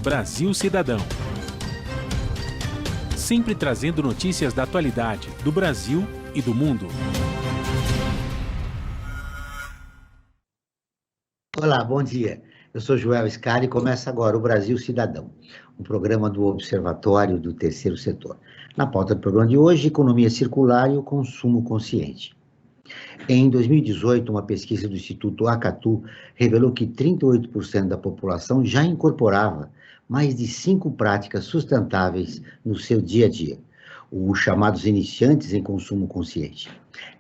Brasil Cidadão. Sempre trazendo notícias da atualidade, do Brasil e do mundo. Olá, bom dia. Eu sou Joel Scali e começa agora o Brasil Cidadão, um programa do Observatório do Terceiro Setor. Na pauta do programa de hoje, economia circular e o consumo consciente. Em 2018, uma pesquisa do Instituto Acatu revelou que 38% da população já incorporava mais de 5 práticas sustentáveis no seu dia a dia, os chamados iniciantes em consumo consciente.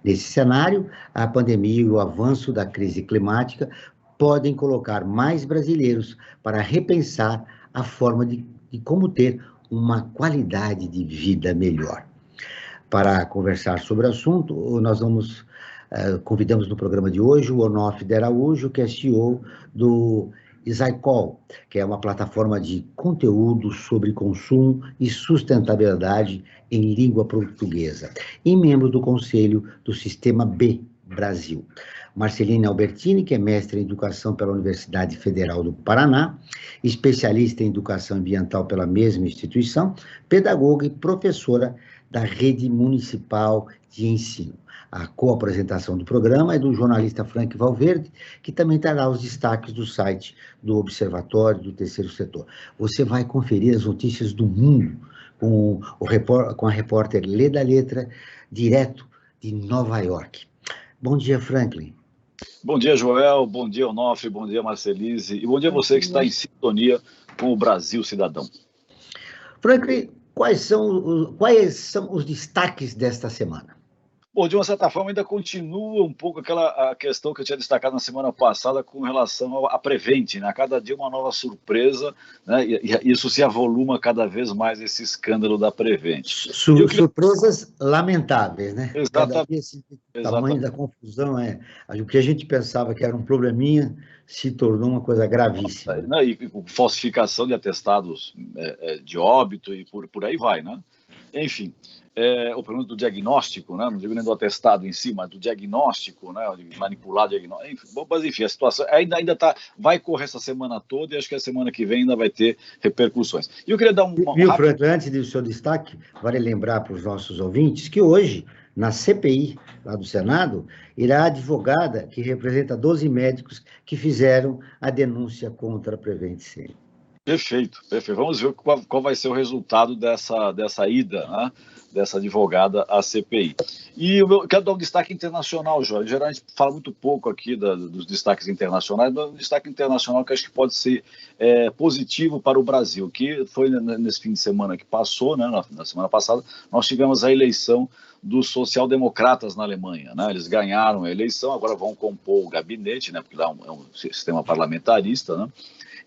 Nesse cenário, a pandemia e o avanço da crise climática podem colocar mais brasileiros para repensar a forma de como ter uma qualidade de vida melhor. Para conversar sobre o assunto, nós convidamos no programa de hoje o Onofre de Araújo, que é CEO do Isaicol, que é uma plataforma de conteúdo sobre consumo e sustentabilidade em língua portuguesa, e membro do Conselho do Sistema B Brasil. Marcelina Albertini, que é mestre em Educação pela Universidade Federal do Paraná, especialista em Educação Ambiental pela mesma instituição, pedagoga e professora da Rede Municipal de Ensino. A co-apresentação do programa é do jornalista Frank Valverde, que também trará os destaques do site do Observatório do Terceiro Setor. Você vai conferir as notícias do mundo com a repórter Leda Letra, direto de Nova York. Bom dia, Franklin. Bom dia, Joel. Bom dia, Onofre. Bom dia, Marcelise. E bom dia a você que está em sintonia com o Brasil Cidadão. Franklin, quais são os destaques desta semana? Bom, de uma certa forma, ainda continua um pouco a questão que eu tinha destacado na semana passada com relação à Prevent, né? A cada dia uma nova surpresa, né? E isso se avoluma cada vez mais, esse escândalo da Prevent. Surpresas lamentáveis, né? Exatamente. Cada dia o tamanho da confusão o que a gente pensava que era um probleminha se tornou uma coisa gravíssima. E falsificação de atestados de óbito e por aí vai, né? Enfim, o problema do diagnóstico, né? Não digo nem do atestado em si, mas do diagnóstico, né? De manipular diagnóstico. Enfim, a situação ainda vai correr essa semana toda e acho que a semana que vem ainda vai ter repercussões. E eu queria dar Viu, Franklin, antes do seu destaque, vale lembrar para os nossos ouvintes que hoje, na CPI lá do Senado, irá a advogada que representa 12 médicos que fizeram a denúncia contra a Prevent Senior. Perfeito. Vamos ver qual vai ser o resultado dessa ida, né, dessa advogada à CPI. E eu quero dar um destaque internacional, João. Em geral, a gente fala muito pouco aqui dos destaques internacionais, mas um destaque internacional que acho que pode ser positivo para o Brasil, que foi nesse fim de semana que passou, né, na semana passada, nós tivemos a eleição dos social-democratas na Alemanha, né? Eles ganharam a eleição, agora vão compor o gabinete, né, porque lá é um sistema parlamentarista, né?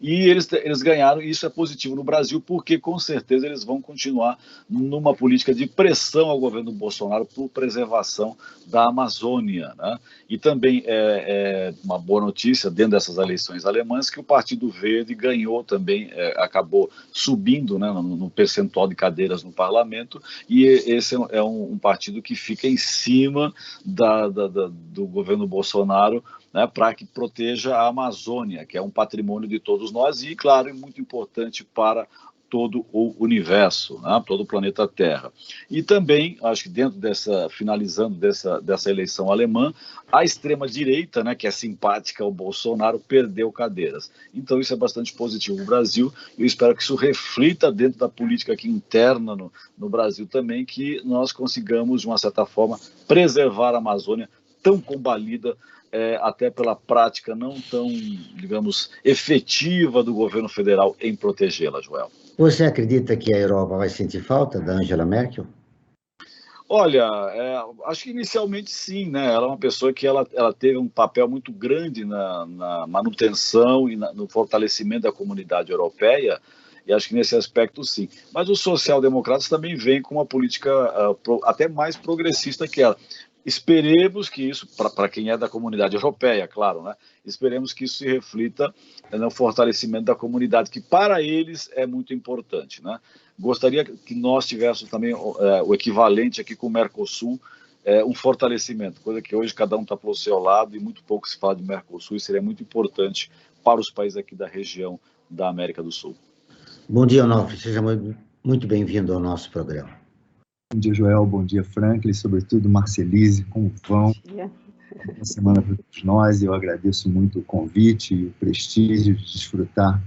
E eles ganharam, e isso é positivo no Brasil, porque com certeza eles vão continuar numa política de pressão ao governo Bolsonaro por preservação da Amazônia, né? E também uma boa notícia, dentro dessas eleições alemãs, que o Partido Verde ganhou também, acabou subindo, né, no percentual de cadeiras no parlamento, e esse é um partido que fica em cima do governo Bolsonaro, né, para que proteja a Amazônia, que é um patrimônio de todos nós e, claro, é muito importante para todo o universo, né, todo o planeta Terra. E também, acho que finalizando dessa eleição alemã, a extrema-direita, né, que é simpática ao Bolsonaro, perdeu cadeiras. Então isso é bastante positivo no Brasil e eu espero que isso reflita dentro da política aqui interna no Brasil também, que nós consigamos, de uma certa forma, preservar a Amazônia tão combalida, até pela prática não tão, digamos, efetiva do governo federal em protegê-la, Joel. Você acredita que a Europa vai sentir falta da Angela Merkel? Olha, acho que inicialmente sim, né? Ela é uma pessoa que ela teve um papel muito grande na manutenção e no fortalecimento da comunidade europeia, e acho que nesse aspecto sim. Mas os social-democratas também vêm com uma política até mais progressista que ela. Esperemos que isso, para quem é da comunidade europeia, claro, né? Esperemos que isso se reflita no fortalecimento da comunidade, que para eles é muito importante, né? Gostaria que nós tivéssemos também o equivalente aqui com o Mercosul, um fortalecimento, coisa que hoje cada um está para o seu lado e muito pouco se fala de Mercosul, e seria muito importante para os países aqui da região da América do Sul. Bom dia, Onofre. Seja muito bem-vindo ao nosso programa. Bom dia, Joel. Bom dia, Franklin. Sobretudo, Marcelise. Como vão? Bom dia. Boa semana para todos nós. Eu agradeço muito o convite e o prestígio de desfrutar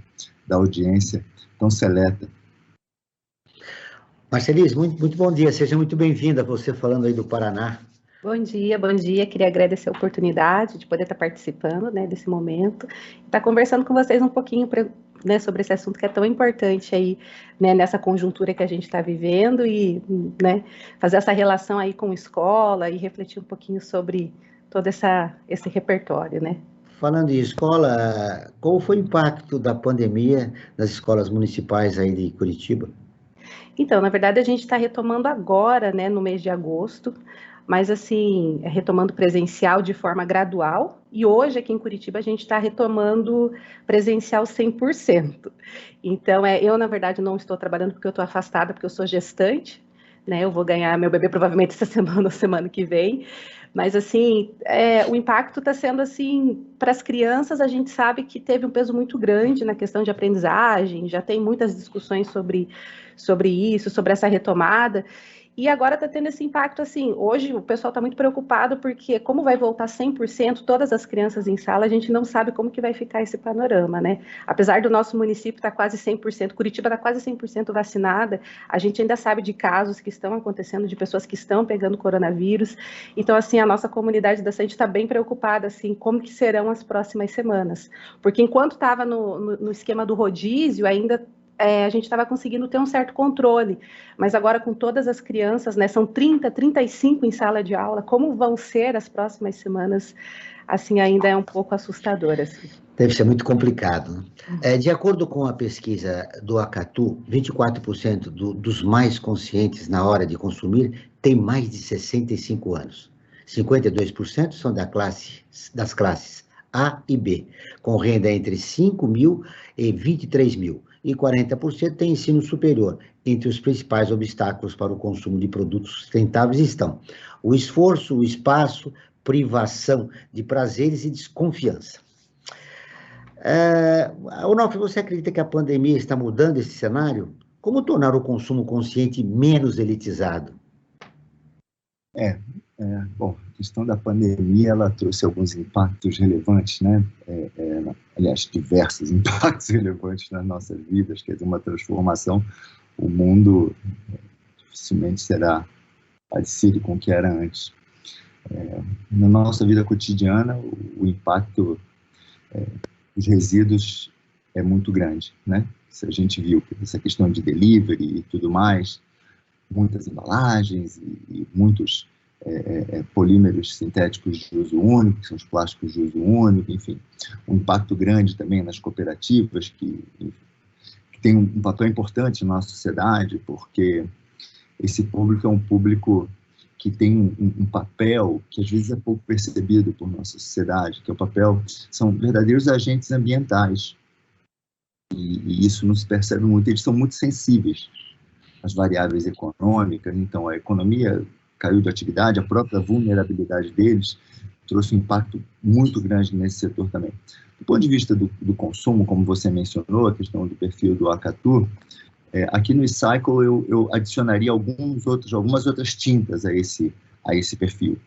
da audiência tão seleta. Marcelise, muito bom dia. Seja muito bem-vinda. Você falando aí do Paraná. Bom dia, bom dia. Queria agradecer a oportunidade de poder estar participando, né, desse momento, estar conversando com vocês um pouquinho, né, sobre esse assunto que é tão importante aí, né, nessa conjuntura que a gente está vivendo e, né, fazer essa relação aí com escola e refletir um pouquinho sobre todo esse repertório, né. Falando em escola, qual foi o impacto da pandemia nas escolas municipais aí de Curitiba? Então, na verdade, a gente está retomando agora, né, no mês de agosto, mas assim, retomando presencial de forma gradual, e hoje aqui em Curitiba a gente está retomando presencial 100%. Então, eu na verdade não estou trabalhando porque eu estou afastada, porque eu sou gestante, né, eu vou ganhar meu bebê provavelmente essa semana ou semana que vem, mas assim, o impacto está sendo assim, para as crianças a gente sabe que teve um peso muito grande na questão de aprendizagem, já tem muitas discussões sobre isso, sobre essa retomada, e agora está tendo esse impacto assim, hoje o pessoal está muito preocupado porque como vai voltar 100%, todas as crianças em sala, a gente não sabe como que vai ficar esse panorama, né? Apesar do nosso município estar quase 100%, Curitiba está quase 100% vacinada, a gente ainda sabe de casos que estão acontecendo, de pessoas que estão pegando coronavírus, então assim, a nossa comunidade da saúde está bem preocupada, assim, como que serão as próximas semanas, porque enquanto estava no esquema do rodízio, ainda a gente estava conseguindo ter um certo controle, mas agora com todas as crianças, né, são 30, 35 em sala de aula, como vão ser as próximas semanas, assim, ainda é um pouco assustador, assim. Deve ser muito complicado, né? De acordo com a pesquisa do Acatu, 24% dos mais conscientes na hora de consumir têm mais de 65 anos. 52% são das classes A e B, com renda entre 5 mil e 23 mil. E 40% têm ensino superior. Entre os principais obstáculos para o consumo de produtos sustentáveis estão o esforço, o espaço, privação de prazeres e desconfiança. Onofre, você acredita que a pandemia está mudando esse cenário? Como tornar o consumo consciente menos elitizado? Bom, a questão da pandemia, ela trouxe alguns impactos relevantes, né? Aliás, diversos impactos relevantes nas nossas vidas, quer dizer, uma transformação. O mundo dificilmente será parecido com o que era antes. Na nossa vida cotidiana, o impacto dos resíduos é muito grande, né? Se a gente viu essa questão de delivery e tudo mais, muitas embalagens e muitos polímeros sintéticos de uso único, que são os plásticos de uso único, enfim. Um impacto grande também nas cooperativas, que tem um papel importante na nossa sociedade, porque esse público é um público que tem um papel que às vezes é pouco percebido por nossa sociedade, que é o papel, são verdadeiros agentes ambientais, e isso não se percebe muito, eles são muito sensíveis às variáveis econômicas, então a economia caiu de atividade, a própria vulnerabilidade deles trouxe um impacto muito grande nesse setor também. Do ponto de vista do consumo, como você mencionou, a questão do perfil do Acatu, aqui no eCycle eu adicionaria algumas outras tintas a esse perfil.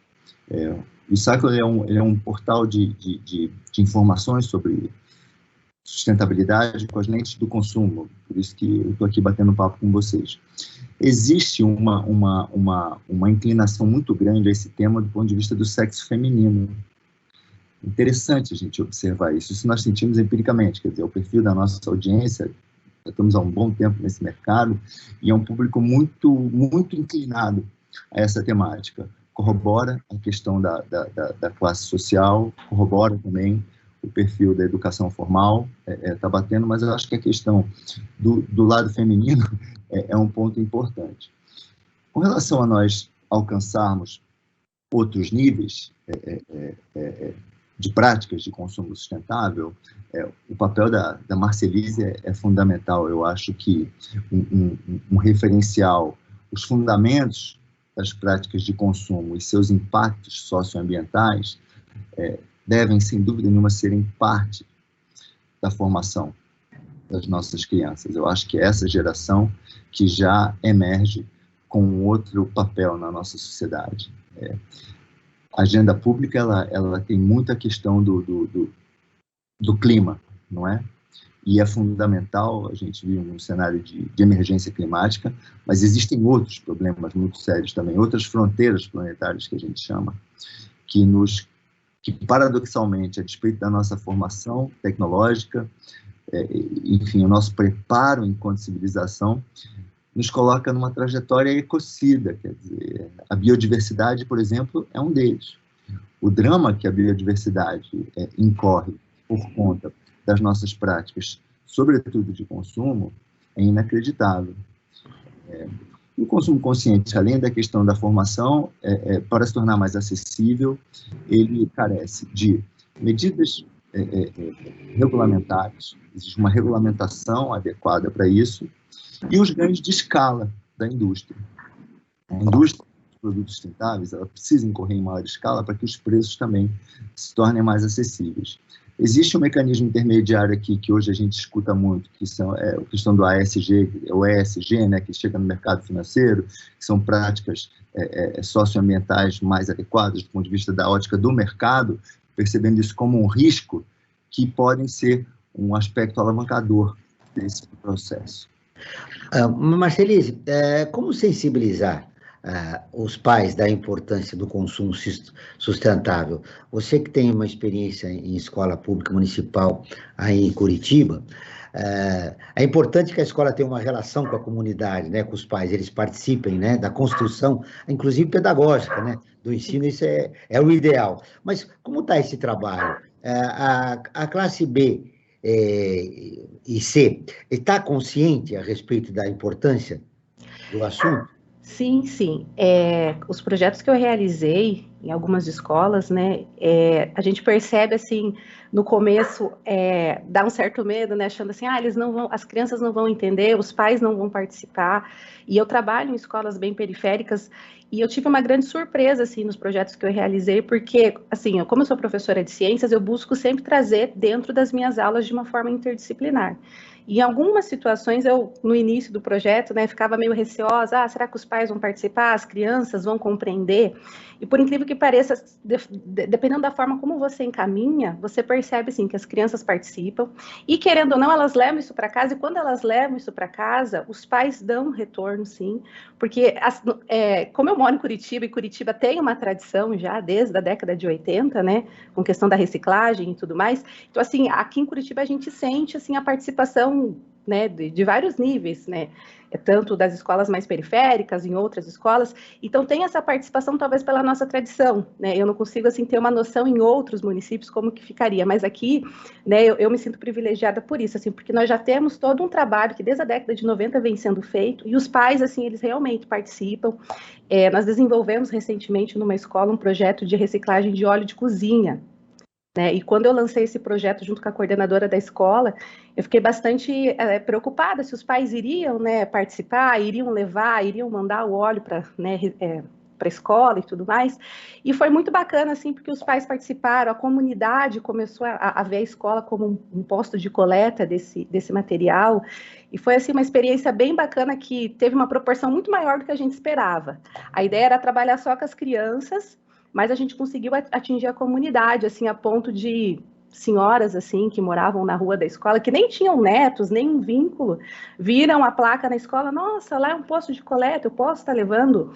O eCycle ele é um portal de informações sobre sustentabilidade com as lentes do consumo, por isso que eu estou aqui batendo papo com vocês. Existe uma inclinação muito grande a esse tema do ponto de vista do sexo feminino. Interessante a gente observar isso. Isso nós sentimos empiricamente, quer dizer, o perfil da nossa audiência, já estamos há um bom tempo nesse mercado, e é um público muito, muito inclinado a essa temática. Corrobora a questão da classe social, corrobora também o perfil da educação formal, está batendo, mas eu acho que a questão do lado feminino é um ponto importante. Com relação a nós alcançarmos outros níveis de práticas de consumo sustentável, o papel da Marcelise é fundamental. Eu acho que um referencial, os fundamentos das práticas de consumo e seus impactos socioambientais devem, sem dúvida nenhuma, serem parte da formação das nossas crianças. Eu acho que é essa geração que já emerge com outro papel na nossa sociedade. A agenda pública, ela tem muita questão do clima, não é? E é fundamental, a gente vive num cenário de emergência climática, mas existem outros problemas muito sérios também, outras fronteiras planetárias que a gente chama, que paradoxalmente, a despeito da nossa formação tecnológica, enfim, o nosso preparo enquanto civilização, nos coloca numa trajetória ecocida, quer dizer, a biodiversidade, por exemplo, é um deles. O drama que a biodiversidade incorre por conta das nossas práticas, sobretudo de consumo, é inacreditável. O consumo consciente, além da questão da formação, para se tornar mais acessível, ele carece de medidas regulamentares, existe uma regulamentação adequada para isso, e os ganhos de escala da indústria. A indústria de produtos sustentáveis, ela precisa incorrer em maior escala para que os preços também se tornem mais acessíveis. Existe um mecanismo intermediário aqui que hoje a gente escuta muito, que são a questão do ASG, o ESG, né, que chega no mercado financeiro, que são práticas socioambientais mais adequadas do ponto de vista da ótica do mercado, percebendo isso como um risco, que podem ser um aspecto alavancador desse processo. Marcelise, como sensibilizar os pais da importância do consumo sustentável? Você que tem uma experiência em escola pública municipal aí em Curitiba, é importante que a escola tenha uma relação com a comunidade, né, com os pais, eles participem, né, da construção, inclusive pedagógica, né, do ensino, isso é o ideal. Mas como está esse trabalho? A classe B e C está consciente a respeito da importância do assunto? Sim, sim. Os projetos que eu realizei em algumas escolas, né, a gente percebe, assim, no começo, dá um certo medo, né, achando assim, eles não vão, as crianças não vão entender, os pais não vão participar, e eu trabalho em escolas bem periféricas, e eu tive uma grande surpresa, assim, nos projetos que eu realizei, porque, assim, como eu sou professora de ciências, eu busco sempre trazer dentro das minhas aulas de uma forma interdisciplinar. E em algumas situações, no início do projeto, né, ficava meio receosa, será que os pais vão participar, as crianças vão compreender? E por incrível que pareça, dependendo da forma como você encaminha, você percebe, assim, que as crianças participam, e querendo ou não, elas levam isso para casa, e quando elas levam isso para casa, os pais dão um retorno, sim, porque, como eu moro em Curitiba, e Curitiba tem uma tradição já, desde a década de 80, né, com questão da reciclagem e tudo mais, então, assim, aqui em Curitiba a gente sente, assim, a participação, né, de vários níveis, né, tanto das escolas mais periféricas, em outras escolas, então tem essa participação talvez pela nossa tradição, né, eu não consigo, assim, ter uma noção em outros municípios como que ficaria, mas aqui, né, eu me sinto privilegiada por isso, assim, porque nós já temos todo um trabalho que desde a década de 90 vem sendo feito, e os pais, assim, eles realmente participam. Nós desenvolvemos recentemente numa escola um projeto de reciclagem de óleo de cozinha, né? E quando eu lancei esse projeto junto com a coordenadora da escola, eu fiquei bastante preocupada se os pais iriam, né, participar, iriam levar, iriam mandar o óleo para, né, para a escola e tudo mais. E foi muito bacana, assim, porque os pais participaram, a comunidade começou a ver a escola como um posto de coleta desse material. E foi, assim, uma experiência bem bacana que teve uma proporção muito maior do que a gente esperava. A ideia era trabalhar só com as crianças, mas a gente conseguiu atingir a comunidade, assim, a ponto de senhoras, assim, que moravam na rua da escola, que nem tinham netos, nem um vínculo, viram a placa na escola, nossa, lá é um posto de coleta, eu posso estar levando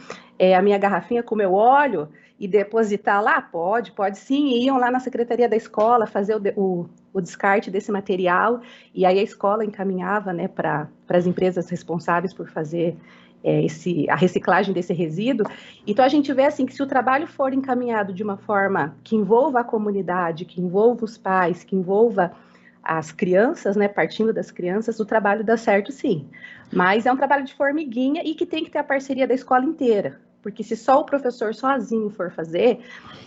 a minha garrafinha com o meu óleo e depositar lá? Pode sim, e iam lá na secretaria da escola fazer o descarte desse material, e aí a escola encaminhava, né, para as empresas responsáveis por fazer a reciclagem desse resíduo. Então a gente vê, assim, que se o trabalho for encaminhado de uma forma que envolva a comunidade, que envolva os pais, que envolva as crianças, né, partindo das crianças, o trabalho dá certo, sim. Mas é um trabalho de formiguinha e que tem que ter a parceria da escola inteira, porque se só o professor sozinho for fazer,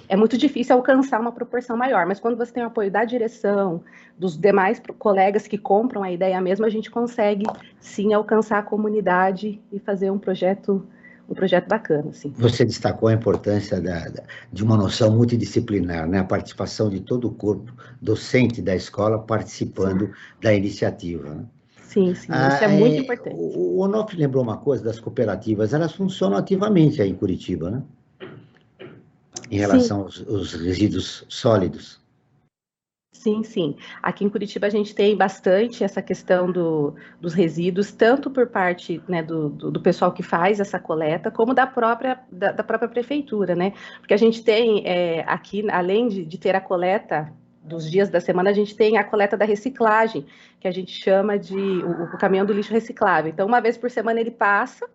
é muito difícil alcançar uma proporção maior, mas quando você tem o apoio da direção, dos demais colegas que compram a ideia mesmo, a gente consegue, sim, alcançar a comunidade e fazer um projeto projeto bacana, assim. Você destacou a importância de uma noção multidisciplinar, né? A participação de todo o corpo docente da escola participando da iniciativa, né? Sim, isso é muito importante. O Onofre lembrou uma coisa das cooperativas, elas funcionam ativamente aí em Curitiba, né? Em relação aos resíduos sólidos. Sim, sim. Aqui em Curitiba a gente tem bastante essa questão dos resíduos, tanto por parte, né, do pessoal que faz essa coleta, como da própria prefeitura, né? Porque a gente tem aqui, além de ter a coleta dos dias da semana, a gente tem a coleta da reciclagem, que a gente chama de o caminhão do lixo reciclável. Então, uma vez por semana ele passa,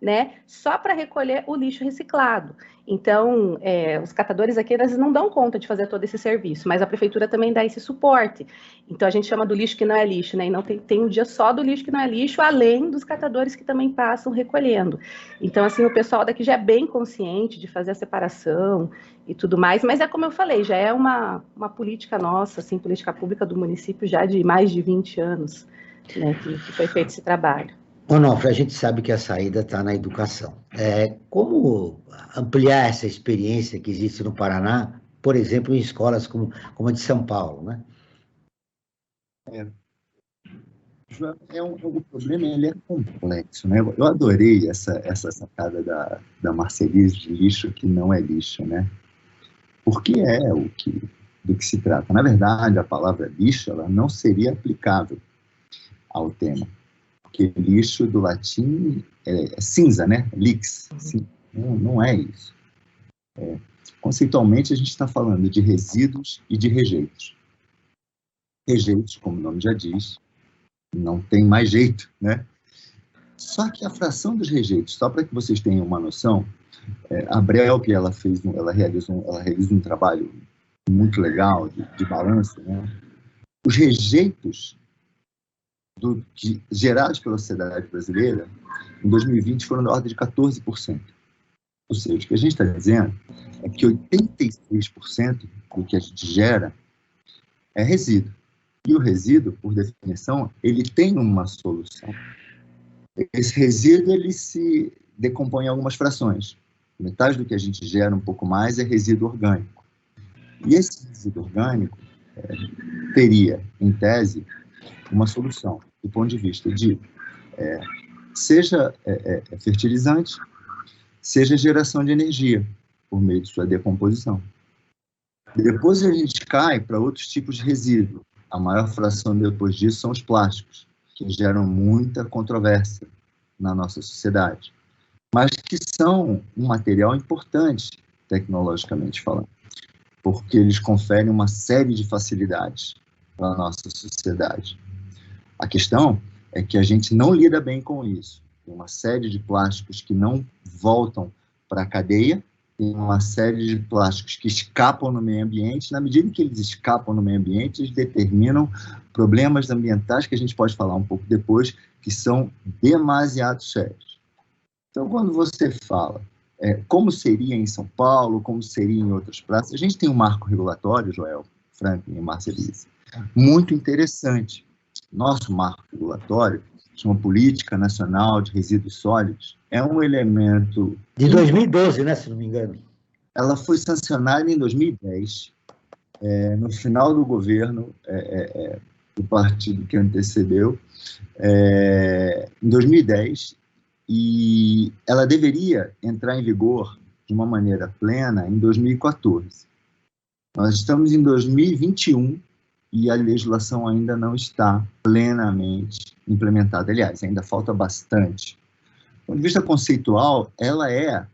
né, só para recolher o lixo reciclado. Então, os catadores aqui, eles não dão conta de fazer todo esse serviço, mas a prefeitura também dá esse suporte. Então, a gente chama do lixo que não é lixo, né, e não tem um dia só do lixo que não é lixo, além dos catadores que também passam recolhendo. Então, assim, o pessoal daqui já é bem consciente de fazer a separação e tudo mais, mas é como eu falei, já é uma política nossa, assim, política pública do município já de mais de 20 anos, né, que foi feito esse trabalho. Onofre, a gente sabe que a saída está na educação. Como ampliar essa experiência que existe no Paraná, por exemplo, em escolas como a de São Paulo, né? O problema ele é complexo, né? Eu adorei essa sacada da Marcelise de lixo que não é lixo, né? Porque do que se trata. Na verdade, a palavra lixo ela não seria aplicável ao tema. Porque lixo do latim é cinza, né? Lix. Não é isso. Conceitualmente, a gente está falando de resíduos e de rejeitos. Rejeitos, como o nome já diz, não tem mais jeito, né? Só que a fração dos rejeitos, só para que vocês tenham uma noção, a Brelk, ela realiza um trabalho muito legal de balanço, né? Os rejeitos gerados pela sociedade brasileira, em 2020, foram da ordem de 14%. Ou seja, o que a gente está dizendo é que 86% do que a gente gera é resíduo. E o resíduo, por definição, ele tem uma solução. Esse resíduo, ele se decompõe em algumas frações. Metade do que a gente gera, um pouco mais, é resíduo orgânico. E esse resíduo orgânico teria, em tese, uma solução, do ponto de vista de seja fertilizante, seja geração de energia, por meio de sua decomposição. Depois a gente cai para outros tipos de resíduo. A maior fração depois disso são os plásticos, que geram muita controvérsia na nossa sociedade, mas que são um material importante, tecnologicamente falando, porque eles conferem uma série de facilidades para a nossa sociedade. A questão é que a gente não lida bem com isso. Tem uma série de plásticos que não voltam para a cadeia, tem uma série de plásticos que escapam no meio ambiente. Na medida em que eles escapam no meio ambiente, eles determinam problemas ambientais que a gente pode falar um pouco depois, que são demasiado sérios. Então, quando você fala como seria em São Paulo, como seria em outras praças, a gente tem um marco regulatório, Joel, Franklin e Marcelise, muito interessante. Nosso marco regulatório, chama Política Nacional de Resíduos Sólidos, é um elemento... De 2012, né, se não me engano. Ela foi sancionada em 2010, no final do governo do partido que antecedeu, em 2010, e ela deveria entrar em vigor de uma maneira plena em 2014. Nós estamos em 2021, e a legislação ainda não está plenamente implementada. Aliás, ainda falta bastante. Do ponto de vista conceitual, ela é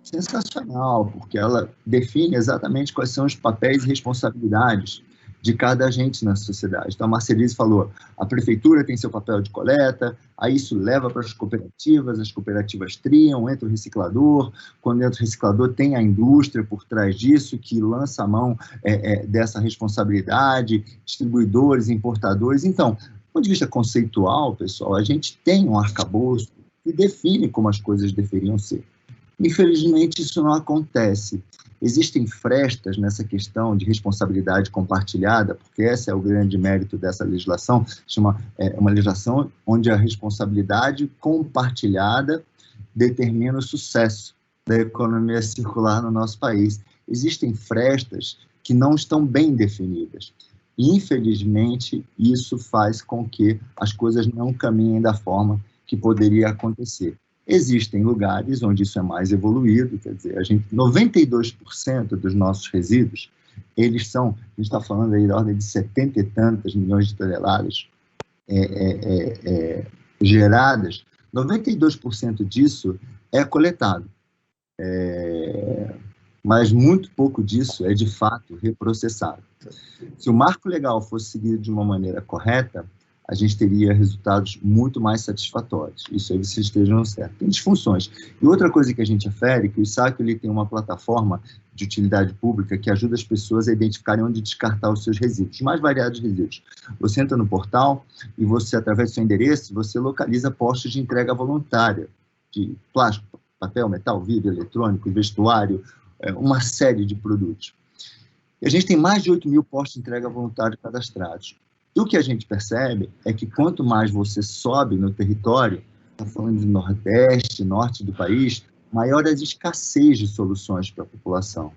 sensacional, porque ela define exatamente quais são os papéis e responsabilidades de cada agente na sociedade. Então, a Marcelise falou, a prefeitura tem seu papel de coleta, aí isso leva para as cooperativas triam, entra o reciclador, quando entra o reciclador tem a indústria por trás disso, que lança a mão dessa responsabilidade, distribuidores, importadores. Então, do ponto de vista conceitual, pessoal, a gente tem um arcabouço que define como as coisas deveriam ser. Infelizmente, isso não acontece. Existem frestas nessa questão de responsabilidade compartilhada, porque esse é o grande mérito dessa legislação, chama uma legislação onde a responsabilidade compartilhada determina o sucesso da economia circular no nosso país. Existem frestas que não estão bem definidas. Infelizmente, isso faz com que as coisas não caminhem da forma que poderia acontecer. Existem lugares onde isso é mais evoluído, quer dizer, 92% dos nossos resíduos, eles são, a gente está falando aí da ordem de 70 e tantas milhões de toneladas geradas, 92% disso é coletado. Mas muito pouco disso é, de fato, reprocessado. Se o marco legal fosse seguido de uma maneira correta, a gente teria resultados muito mais satisfatórios. Isso aí vocês estejam certos. Tem disfunções. E outra coisa que a gente afere, que o ISAC ele tem uma plataforma de utilidade pública que ajuda as pessoas a identificarem onde descartar os seus resíduos, os mais variados resíduos. Você entra no portal e você, através do seu endereço, você localiza postos de entrega voluntária, de plástico, papel, metal, vidro, eletrônico, vestuário, uma série de produtos. E a gente tem mais de 8 mil postos de entrega voluntária cadastrados. E o que a gente percebe é que quanto mais você sobe no território, está falando de Nordeste, Norte do país, maior a escassez de soluções para a população.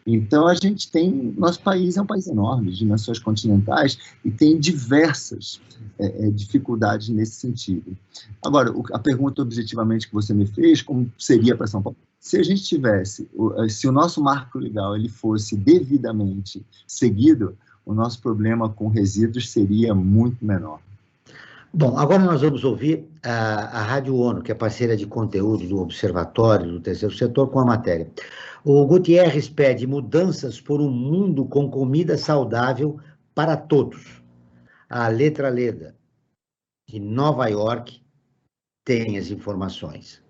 Então, a gente tem... Nosso país é um país enorme, de dimensões continentais, e tem diversas dificuldades nesse sentido. Agora, a pergunta objetivamente que você me fez, como seria para São Paulo? Se a gente tivesse... Se o nosso marco legal ele fosse devidamente seguido, o nosso problema com resíduos seria muito menor. Bom, agora nós vamos ouvir a Rádio ONU, que é parceira de conteúdo do Observatório do Terceiro Setor, com a matéria. O Gutierrez pede mudanças por um mundo com comida saudável para todos. A Letra Leda, de Nova York, tem as informações.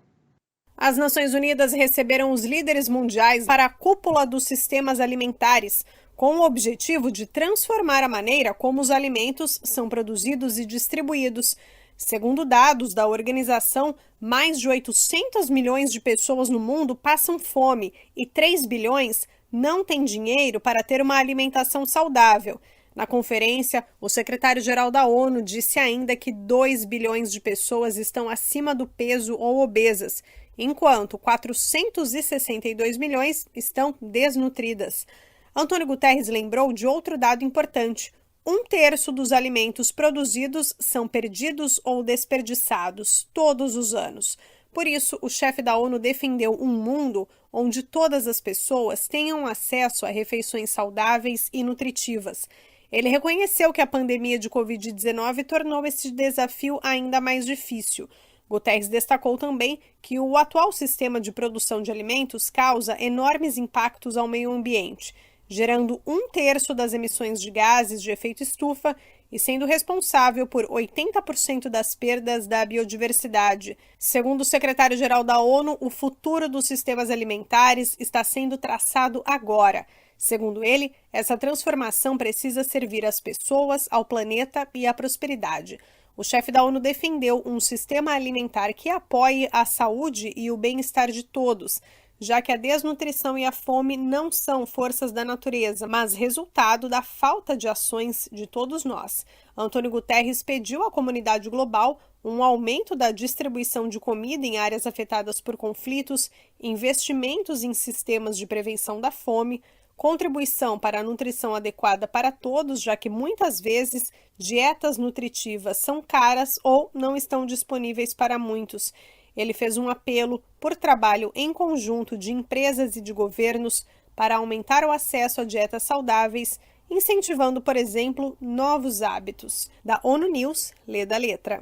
As Nações Unidas receberam os líderes mundiais para a cúpula dos sistemas alimentares, com o objetivo de transformar a maneira como os alimentos são produzidos e distribuídos. Segundo dados da organização, mais de 800 milhões de pessoas no mundo passam fome e 3 bilhões não têm dinheiro para ter uma alimentação saudável. Na conferência, o secretário-geral da ONU disse ainda que 2 bilhões de pessoas estão acima do peso ou obesas, enquanto 462 milhões estão desnutridas. Antônio Guterres lembrou de outro dado importante: 1/3 dos alimentos produzidos são perdidos ou desperdiçados todos os anos. Por isso, o chefe da ONU defendeu um mundo onde todas as pessoas tenham acesso a refeições saudáveis e nutritivas. Ele reconheceu que a pandemia de Covid-19 tornou esse desafio ainda mais difícil. Guterres destacou também que o atual sistema de produção de alimentos causa enormes impactos ao meio ambiente, gerando 1/3 das emissões de gases de efeito estufa e sendo responsável por 80% das perdas da biodiversidade. Segundo o secretário-geral da ONU, o futuro dos sistemas alimentares está sendo traçado agora. Segundo ele, essa transformação precisa servir às pessoas, ao planeta e à prosperidade. O chefe da ONU defendeu um sistema alimentar que apoie a saúde e o bem-estar de todos, já que a desnutrição e a fome não são forças da natureza, mas resultado da falta de ações de todos nós. Antônio Guterres pediu à comunidade global um aumento da distribuição de comida em áreas afetadas por conflitos, investimentos em sistemas de prevenção da fome, contribuição para a nutrição adequada para todos, já que muitas vezes dietas nutritivas são caras ou não estão disponíveis para muitos. Ele fez um apelo por trabalho em conjunto de empresas e de governos para aumentar o acesso a dietas saudáveis, incentivando, por exemplo, novos hábitos. Da ONU News, lê da letra.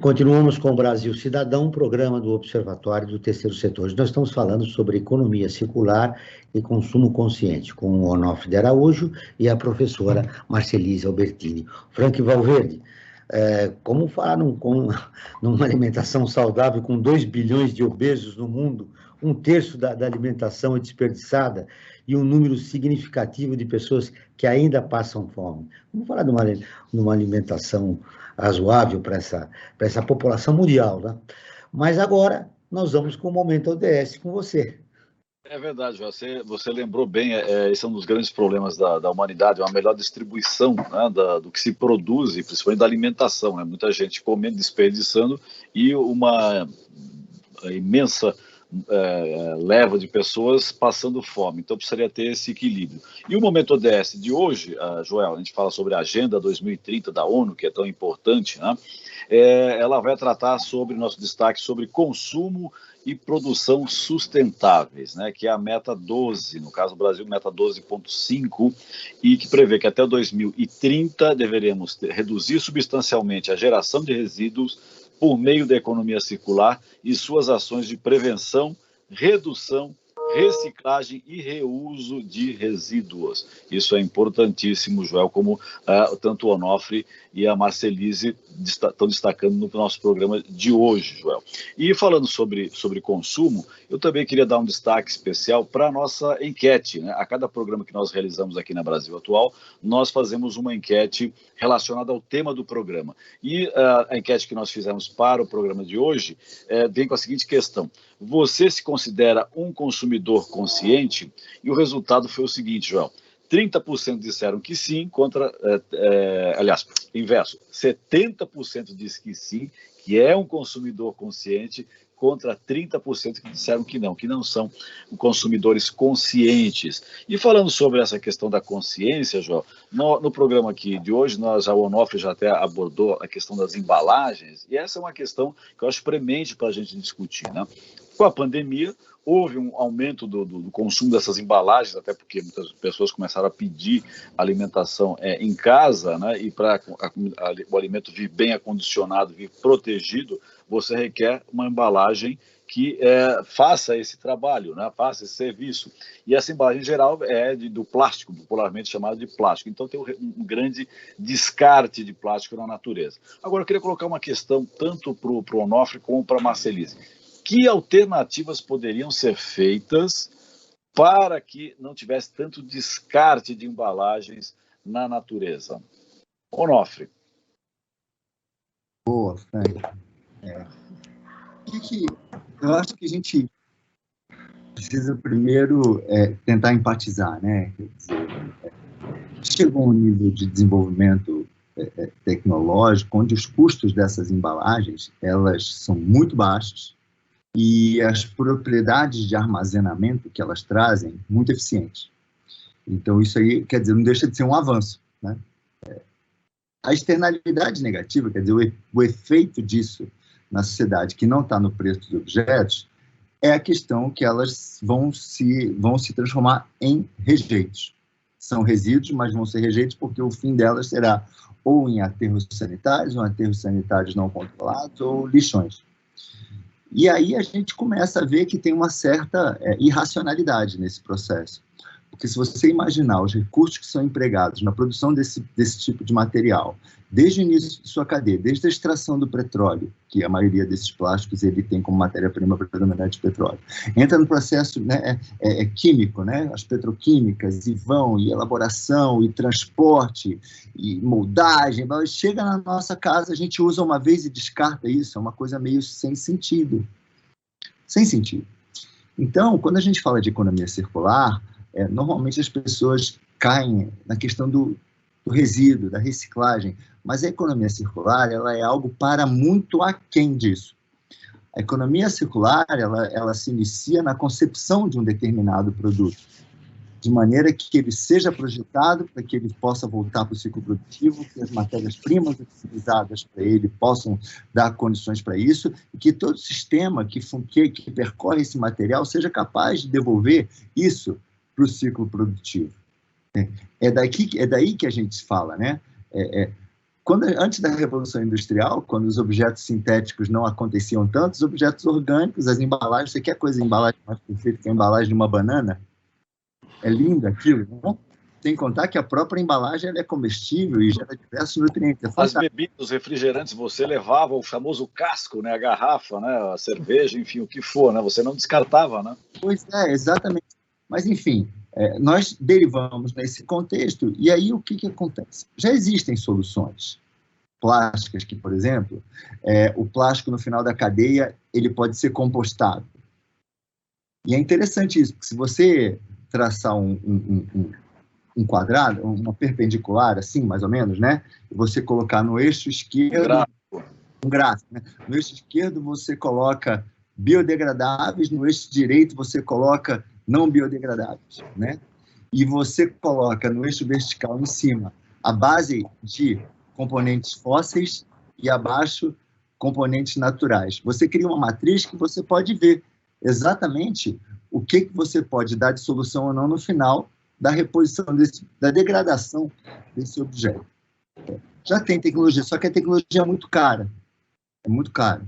Continuamos com o Brasil Cidadão, programa do Observatório do Terceiro Setor. Hoje nós estamos falando sobre economia circular e consumo consciente, com o Onofre de Araújo e a professora Marcelise Albertini. Frank Valverde, como falar numa alimentação saudável com 2 bilhões de obesos no mundo, 1/3 da alimentação é desperdiçada e um número significativo de pessoas que ainda passam fome. Vamos falar de uma alimentação razoável para essa população mundial, né? Mas agora nós vamos com o Momento ODS com você. É verdade, você lembrou bem, esse é um dos grandes problemas da humanidade, uma melhor distribuição, né, do que se produz, e principalmente da alimentação, né? Muita gente comendo, desperdiçando, e uma imensa leva de pessoas passando fome. Então, precisaria ter esse equilíbrio. E o Momento ODS de hoje, Joel, a gente fala sobre a Agenda 2030 da ONU, que é tão importante, né? Ela vai tratar sobre, nosso destaque, sobre consumo e produção sustentáveis, né, que é a meta 12, no caso do Brasil, meta 12.5, e que prevê que até 2030 deveremos reduzir substancialmente a geração de resíduos por meio da economia circular e suas ações de prevenção, redução, reciclagem e reuso de resíduos. Isso é importantíssimo, Joel, como tanto o Onofre e a Marcelise estão destacando no nosso programa de hoje, Joel. E falando sobre consumo, eu também queria dar um destaque especial para a nossa enquete, né? A cada programa que nós realizamos aqui na Brasil Atual, nós fazemos uma enquete relacionada ao tema do programa. E a enquete que nós fizemos para o programa de hoje vem com a seguinte questão: você se considera um consumidor consciente? E o resultado foi o seguinte, Joel: 30% disseram que sim, contra, aliás, inverso, 70% diz que sim, que é um consumidor consciente, contra 30% que disseram que não são consumidores conscientes. E falando sobre essa questão da consciência, João, no programa aqui de hoje, o Onofre já até abordou a questão das embalagens, e essa é uma questão que eu acho premente para a gente discutir, né? Com a pandemia, houve um aumento do consumo dessas embalagens, até porque muitas pessoas começaram a pedir alimentação em casa, né? E para o alimento vir bem acondicionado, vir protegido, você requer uma embalagem que faça esse trabalho, né? Faça esse serviço. E essa embalagem geral é do plástico, popularmente chamado de plástico. Então tem um grande descarte de plástico na natureza. Agora eu queria colocar uma questão tanto para o Onofre como para a Marcelise. Que alternativas poderiam ser feitas para que não tivesse tanto descarte de embalagens na natureza? Onofre. Boa, Frank. Eu acho que a gente precisa primeiro tentar empatizar, né? Quer dizer, chegou a um nível de desenvolvimento tecnológico onde os custos dessas embalagens elas são muito baixos e as propriedades de armazenamento que elas trazem muito eficientes. Então isso aí, quer dizer, não deixa de ser um avanço, né? A externalidade negativa, quer dizer, o efeito disso na sociedade que não está no preço dos objetos, é a questão que elas vão se transformar em rejeitos. São resíduos, mas vão ser rejeitos porque o fim delas será ou em aterros sanitários, ou aterros sanitários não controlados, ou lixões. E aí a gente começa a ver que tem uma certa irracionalidade nesse processo. Porque se você imaginar os recursos que são empregados na produção desse tipo de material, desde o início de sua cadeia, desde a extração do petróleo, que a maioria desses plásticos ele tem como matéria-prima predominante petróleo, entra no processo, né, químico, né, as petroquímicas, e elaboração, e transporte, e moldagem, chega na nossa casa, a gente usa uma vez e descarta isso, é uma coisa meio sem sentido. Sem sentido. Então, quando a gente fala de economia circular, normalmente as pessoas caem na questão do resíduo, da reciclagem, mas a economia circular ela é algo para muito aquém disso. A economia circular ela se inicia na concepção de um determinado produto, de maneira que ele seja projetado para que ele possa voltar para o ciclo produtivo, que as matérias-primas utilizadas para ele possam dar condições para isso, e que todo sistema que percorre esse material seja capaz de devolver isso para o ciclo produtivo. É daí que a gente fala, né? Antes da Revolução Industrial, quando os objetos sintéticos não aconteciam tanto, os objetos orgânicos, as embalagens, você quer coisa de embalagem mais perfeita que a embalagem de uma banana? É lindo aquilo, não? Sem contar que a própria embalagem ela é comestível e gera diversos nutrientes. As bebidas, os refrigerantes, você levava o famoso casco, né? A garrafa, né? A cerveja, enfim, o que for, né? Você não descartava, né? Pois é, exatamente. Mas, enfim, nós derivamos nesse contexto, e aí o que acontece? Já existem soluções plásticas que, por exemplo, o plástico no final da cadeia, ele pode ser compostado. E é interessante isso, porque se você traçar um quadrado, uma perpendicular, assim, mais ou menos, né? E você colocar no eixo esquerdo... Um gráfico, né? No eixo esquerdo você coloca biodegradáveis, no eixo direito você coloca não biodegradáveis, né? E você coloca no eixo vertical em cima a base de componentes fósseis e abaixo componentes naturais. Você cria uma matriz que você pode ver exatamente o que você pode dar de solução ou não no final da reposição, da degradação desse objeto. Já tem tecnologia, só que a tecnologia é muito cara. É muito cara.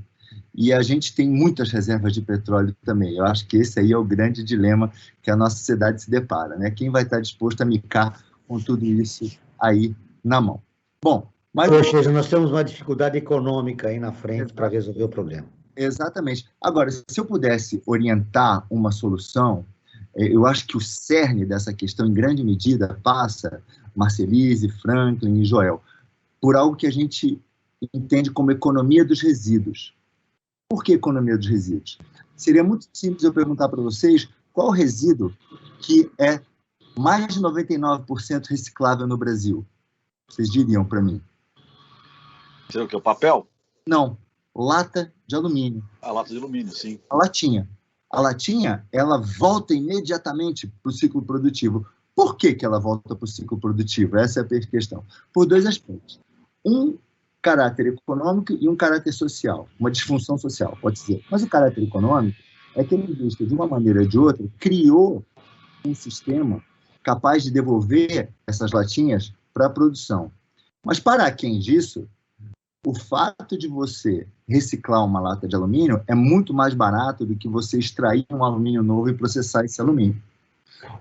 E a gente tem muitas reservas de petróleo também. Eu acho que esse aí é o grande dilema que a nossa sociedade se depara, né? Quem vai estar disposto a micar com tudo isso aí na mão? Bom, mas... Ou seja, nós temos uma dificuldade econômica aí na frente para resolver o problema. Exatamente. Agora, se eu pudesse orientar uma solução, eu acho que o cerne dessa questão, em grande medida, passa, Marcelise, Franklin e Joel, por algo que a gente entende como economia dos resíduos. Por que economia dos resíduos? Seria muito simples eu perguntar para vocês qual o resíduo que é mais de 99% reciclável no Brasil. Vocês diriam para mim? Sei o que? O papel? Não. Lata de alumínio. A lata de alumínio, sim. A latinha. A latinha, ela volta imediatamente para o ciclo produtivo. Por que ela volta para o ciclo produtivo? Essa é a questão. Por dois aspectos. Um caráter econômico e um caráter social. Uma disfunção social, pode dizer. Mas o caráter econômico é que a indústria, de uma maneira ou de outra, criou um sistema capaz de devolver essas latinhas para a produção. Mas para aquém disso, o fato de você reciclar uma lata de alumínio é muito mais barato do que você extrair um alumínio novo e processar esse alumínio.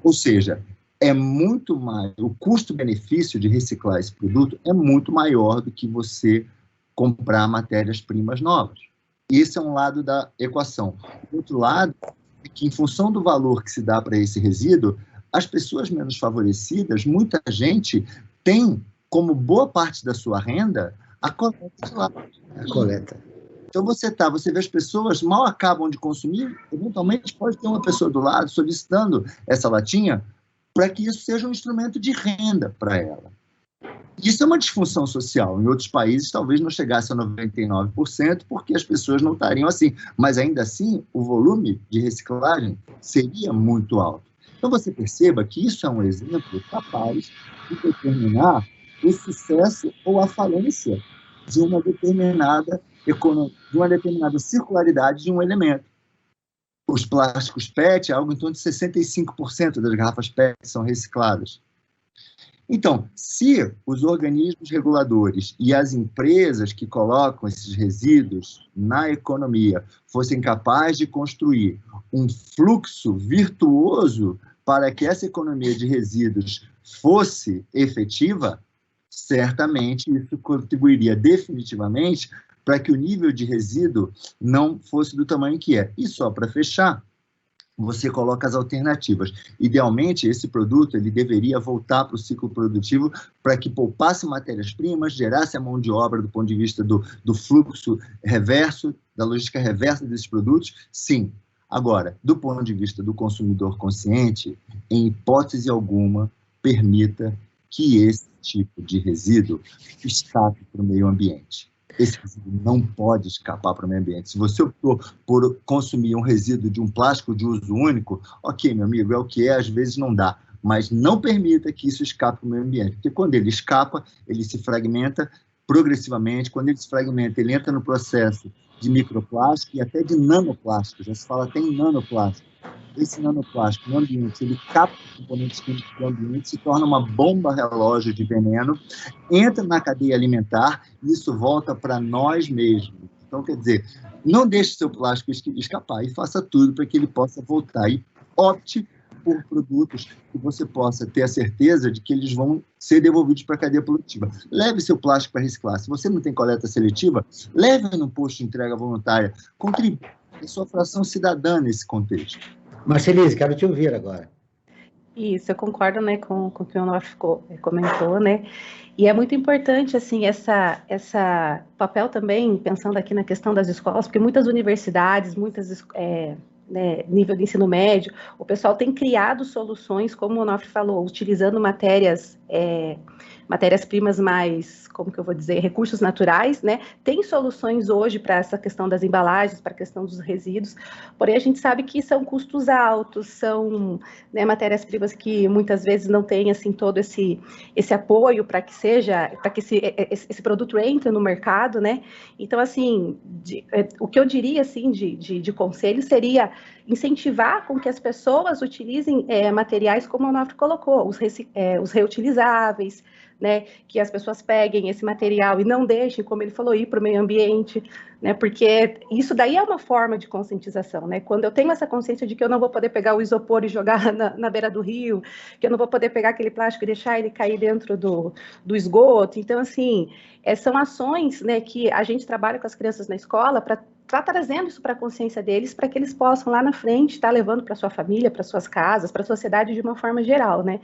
Ou seja, é muito mais, o custo-benefício de reciclar esse produto é muito maior do que você comprar matérias-primas novas. Esse é um lado da equação. O outro lado é que, em função do valor que se dá para esse resíduo, as pessoas menos favorecidas, muita gente tem como boa parte da sua renda a coleta de lata. A coleta. Então você vê as pessoas mal acabam de consumir, eventualmente pode ter uma pessoa do lado solicitando essa latinha para que isso seja um instrumento de renda para ela. Isso é uma disfunção social. Em outros países talvez não chegasse a 99%, porque as pessoas não estariam assim. Mas ainda assim, o volume de reciclagem seria muito alto. Então você perceba que isso é um exemplo capaz de determinar o sucesso ou a falência de uma determinada economia, de uma determinada circularidade de um elemento. Os plásticos PET, algo em torno de 65% das garrafas PET são recicladas. Então, se os organismos reguladores e as empresas que colocam esses resíduos na economia fossem capazes de construir um fluxo virtuoso para que essa economia de resíduos fosse efetiva, certamente isso contribuiria definitivamente para que o nível de resíduo não fosse do tamanho que é. E só para fechar, você coloca as alternativas. Idealmente, esse produto ele deveria voltar para o ciclo produtivo para que poupasse matérias-primas, gerasse a mão de obra do ponto de vista do fluxo reverso, da logística reversa desses produtos, sim. Agora, do ponto de vista do consumidor consciente, em hipótese alguma, permita que esse tipo de resíduo escape para o meio ambiente. Esse resíduo não pode escapar para o meio ambiente. Se você optou por consumir um resíduo de um plástico de uso único, ok, meu amigo, é o que é, às vezes não dá. Mas não permita que isso escape para o meio ambiente. Porque quando ele escapa, ele se fragmenta progressivamente. Quando ele se fragmenta, ele entra no processo de microplástico e até de nanoplástico. Já se fala até em nanoplástico. Esse nanoplástico no ambiente, ele capta componentes químicos do ambiente, se torna uma bomba relógio de veneno, entra na cadeia alimentar e isso volta para nós mesmos. Então, quer dizer, não deixe seu plástico escapar e faça tudo para que ele possa voltar. E opte por produtos que você possa ter a certeza de que eles vão ser devolvidos para a cadeia produtiva. Leve seu plástico para reciclar. Se você não tem coleta seletiva, leve no posto de entrega voluntária. Contribua a sua fração cidadã nesse contexto. Marcelise, quero te ouvir agora. Isso, eu concordo, né, com o que o Onofre comentou, né, e é muito importante, assim, essa papel também, pensando aqui na questão das escolas, porque muitas universidades, nível de ensino médio, o pessoal tem criado soluções, como o Onofre falou, utilizando matérias matérias-primas mais, como que eu vou dizer, recursos naturais, né? Tem soluções hoje para essa questão das embalagens, para a questão dos resíduos, porém a gente sabe que são custos altos, são, né, matérias-primas que muitas vezes não têm assim todo esse apoio para que esse produto entre no mercado, né? Então, assim, o que eu diria assim de conselho seria incentivar com que as pessoas utilizem materiais como o Onofre colocou, os reutilizáveis, né, que as pessoas peguem esse material e não deixem, como ele falou, ir para o meio ambiente, né, porque isso daí é uma forma de conscientização, né, quando eu tenho essa consciência de que eu não vou poder pegar o isopor e jogar na beira do rio, que eu não vou poder pegar aquele plástico e deixar ele cair dentro do esgoto, então, assim, são ações, né, que a gente trabalha com as crianças na escola para estar trazendo isso para a consciência deles, para que eles possam lá na frente estar levando para sua família, para suas casas, para a sociedade de uma forma geral, né.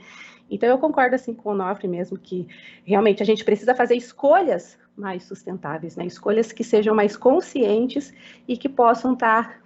Então, eu concordo assim com o Onofre mesmo, que realmente a gente precisa fazer escolhas mais sustentáveis, né? Escolhas que sejam mais conscientes e que possam estar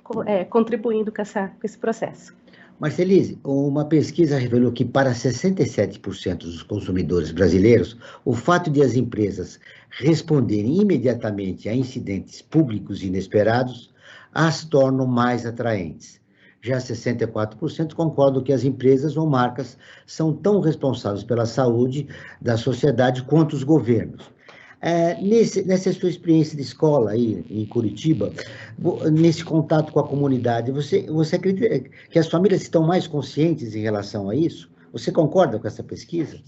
contribuindo com esse processo. Marcelise, uma pesquisa revelou que para 67% dos consumidores brasileiros, o fato de as empresas responderem imediatamente a incidentes públicos inesperados as tornam mais atraentes. Já 64% concordam que as empresas ou marcas são tão responsáveis pela saúde da sociedade quanto os governos. Nessa sua experiência de escola aí em Curitiba, nesse contato com a comunidade, você acredita que as famílias estão mais conscientes em relação a isso? Você concorda com essa pesquisa?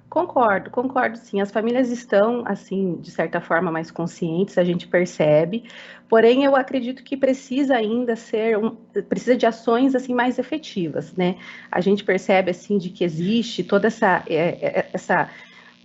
Concordo sim. As famílias estão, assim, de certa forma, mais conscientes, a gente percebe, porém eu acredito que precisa ainda precisa de ações, assim, mais efetivas, né? A gente percebe, assim, de que existe toda essa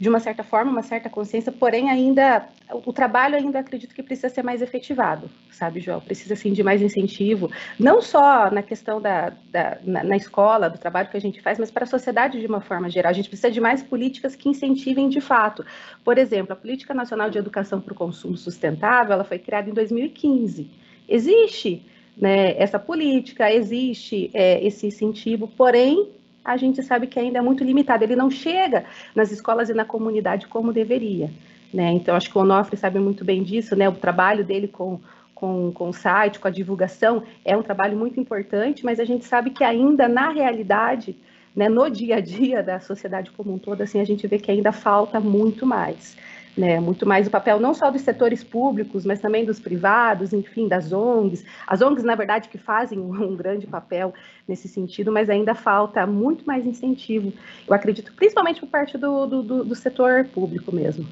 de uma certa forma, uma certa consciência, porém ainda, o trabalho ainda acredito que precisa ser mais efetivado, sabe, Joel? Precisa, assim, de mais incentivo, não só na questão na escola, do trabalho que a gente faz, mas para a sociedade de uma forma geral. A gente precisa de mais políticas que incentivem de fato. Por exemplo, a Política Nacional de Educação para o Consumo Sustentável, ela foi criada em 2015. Existe, né, essa política, existe esse incentivo, porém, a gente sabe que ainda é muito limitado, ele não chega nas escolas e na comunidade como deveria, né? Então, acho que o Onofre sabe muito bem disso, né? O trabalho dele com o site, com a divulgação, é um trabalho muito importante, mas a gente sabe que ainda, na realidade, né, no dia a dia da sociedade como um todo, assim, a gente vê que ainda falta muito mais, né? Muito mais o papel não só dos setores públicos, mas também dos privados, enfim, das ONGs. As ONGs, na verdade, que fazem um grande papel nesse sentido, mas ainda falta muito mais incentivo. Eu acredito, principalmente por parte do setor público mesmo.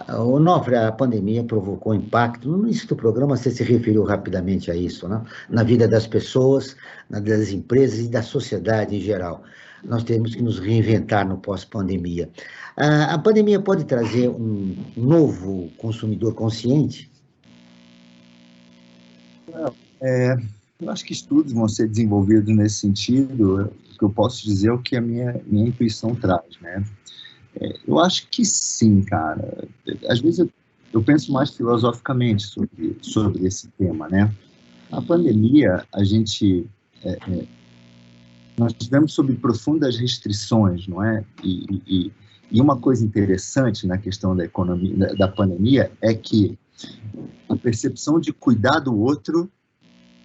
Onofre, a pandemia provocou impacto. No início do programa, você se referiu rapidamente a isso, né? Na vida das pessoas, das empresas e da sociedade em geral. Nós temos que nos reinventar no pós-pandemia. A pandemia pode trazer um novo consumidor consciente? Eu acho que estudos vão ser desenvolvidos nesse sentido. O que eu posso dizer é o que a minha intuição traz, né? Eu acho que sim, cara. Às vezes eu penso mais filosoficamente sobre esse tema, né? A pandemia, nós tivemos sob profundas restrições, não é? E uma coisa interessante na questão da economia, da pandemia, é que a percepção de cuidar do outro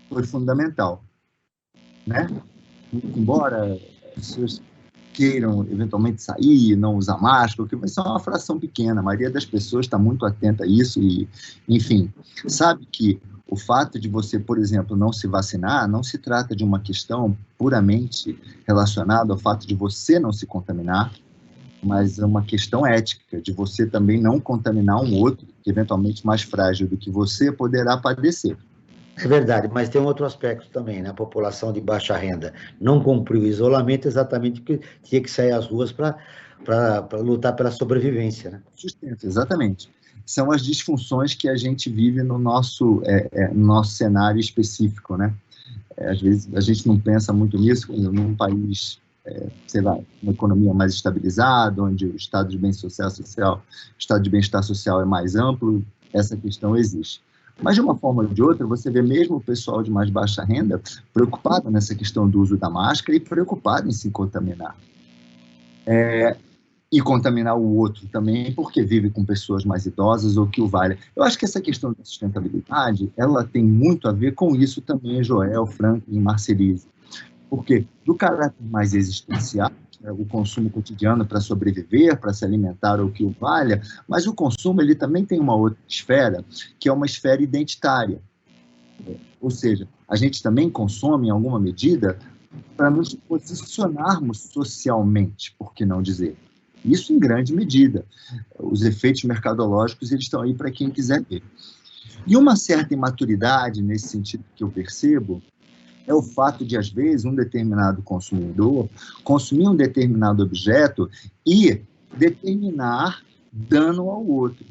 foi fundamental, né? Embora as pessoas queiram eventualmente sair, não usar máscara, que vai ser uma fração pequena, a maioria das pessoas está muito atenta a isso e, enfim, sabe que o fato de você, por exemplo, não se vacinar, não se trata de uma questão puramente relacionada ao fato de você não se contaminar, mas é uma questão ética, de você também não contaminar um outro, que eventualmente mais frágil do que você poderá padecer. É verdade, mas tem um outro aspecto também, né? A população de baixa renda não cumpriu o isolamento exatamente porque tinha que sair às ruas para lutar pela sobrevivência, né? Sustento, exatamente. São as disfunções que a gente vive no nosso cenário específico, né? Às vezes a gente não pensa muito nisso, num país, sei lá, uma economia mais estabilizada, onde o estado de bem-estar social é mais amplo, essa questão existe. Mas, de uma forma ou de outra, você vê mesmo o pessoal de mais baixa renda preocupado nessa questão do uso da máscara e preocupado em se contaminar. e contaminar o outro também, porque vive com pessoas mais idosas ou que o valha. Eu acho que essa questão da sustentabilidade, ela tem muito a ver com isso também, Joel, Franklin e Marcelise. Porque do caráter mais existencial, o consumo cotidiano para sobreviver, para se alimentar ou que o valha, mas o consumo ele também tem uma outra esfera, que é uma esfera identitária. Ou seja, a gente também consome, em alguma medida, para nos posicionarmos socialmente, por que não dizer? Isso em grande medida. Os efeitos mercadológicos eles estão aí para quem quiser ver. E uma certa imaturidade, nesse sentido que eu percebo, é o fato de, às vezes, um determinado consumidor consumir um determinado objeto e determinar dano ao outro.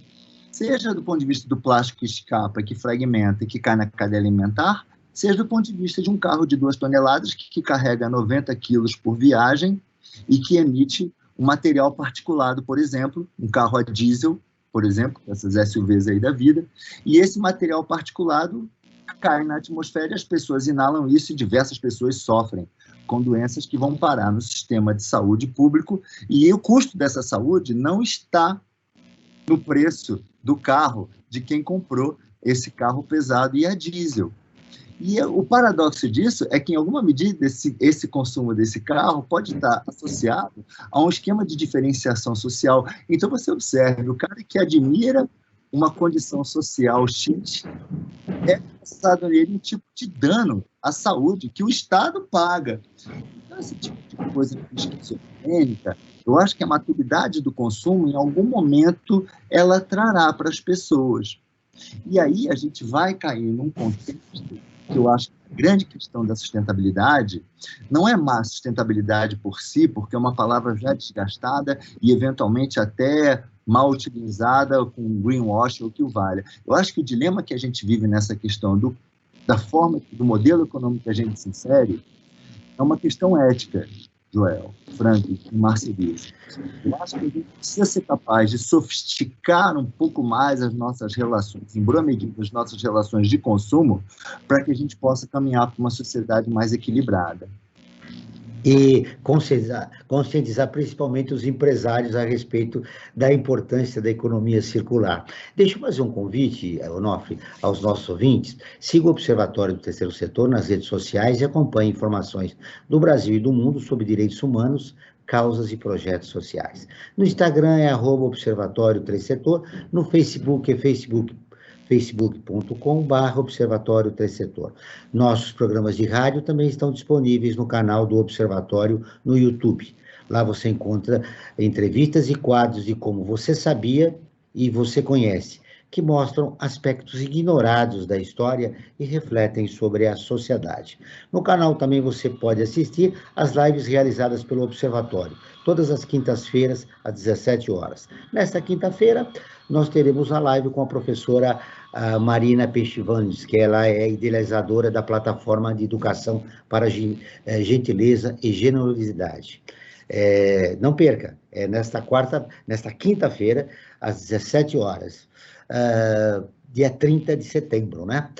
Seja do ponto de vista do plástico que escapa, que fragmenta e que cai na cadeia alimentar, seja do ponto de vista de um carro de 2 toneladas que carrega 90 quilos por viagem e que emite um material particulado, por exemplo, um carro a diesel, por exemplo, essas SUVs aí da vida, e esse material particulado cai na atmosfera e as pessoas inalam isso e diversas pessoas sofrem com doenças que vão parar no sistema de saúde público e o custo dessa saúde não está no preço do carro de quem comprou esse carro pesado e a diesel. E o paradoxo disso é que, em alguma medida, esse consumo desse carro pode estar associado a um esquema de diferenciação social. Então, você observe, o cara que admira uma condição social X é causado nele um tipo de dano à saúde que o Estado paga. Então, esse tipo de coisa esquizofrênica, eu acho que a maturidade do consumo, em algum momento, ela trará para as pessoas. E aí a gente vai cair num contexto que eu acho que a grande questão da sustentabilidade não é má sustentabilidade por si, porque é uma palavra já desgastada e, eventualmente, até mal utilizada com greenwashing ou que o valha. Eu acho que o dilema que a gente vive nessa questão da forma, do modelo econômico que a gente se insere, é uma questão ética, Joel, Franklin e Marcelise. Eu acho que a gente precisa ser capaz de sofisticar um pouco mais as nossas relações, em boa medida as nossas relações de consumo, para que a gente possa caminhar para uma sociedade mais equilibrada. E conscientizar principalmente os empresários a respeito da importância da economia circular. Deixa eu fazer um convite, Onofre, aos nossos ouvintes. Siga o Observatório do Terceiro Setor nas redes sociais e acompanhe informações do Brasil e do mundo sobre direitos humanos, causas e projetos sociais. No Instagram é @Observatório Terceiro Setor, no Facebook é facebook.com/Observatório Terceiro Setor. Nossos programas de rádio também estão disponíveis no canal do Observatório no YouTube. Lá você encontra entrevistas e quadros de Como Você Sabia e Você Conhece, que mostram aspectos ignorados da história e refletem sobre a sociedade. No canal também você pode assistir às lives realizadas pelo Observatório, todas as quintas-feiras, às 17 horas. Nesta quinta-feira, nós teremos a live com a professora Marina Peixivantes, que ela é idealizadora da plataforma de educação para gentileza e generosidade. Não perca, nesta quinta-feira, às 17 horas, dia 30 de setembro, né?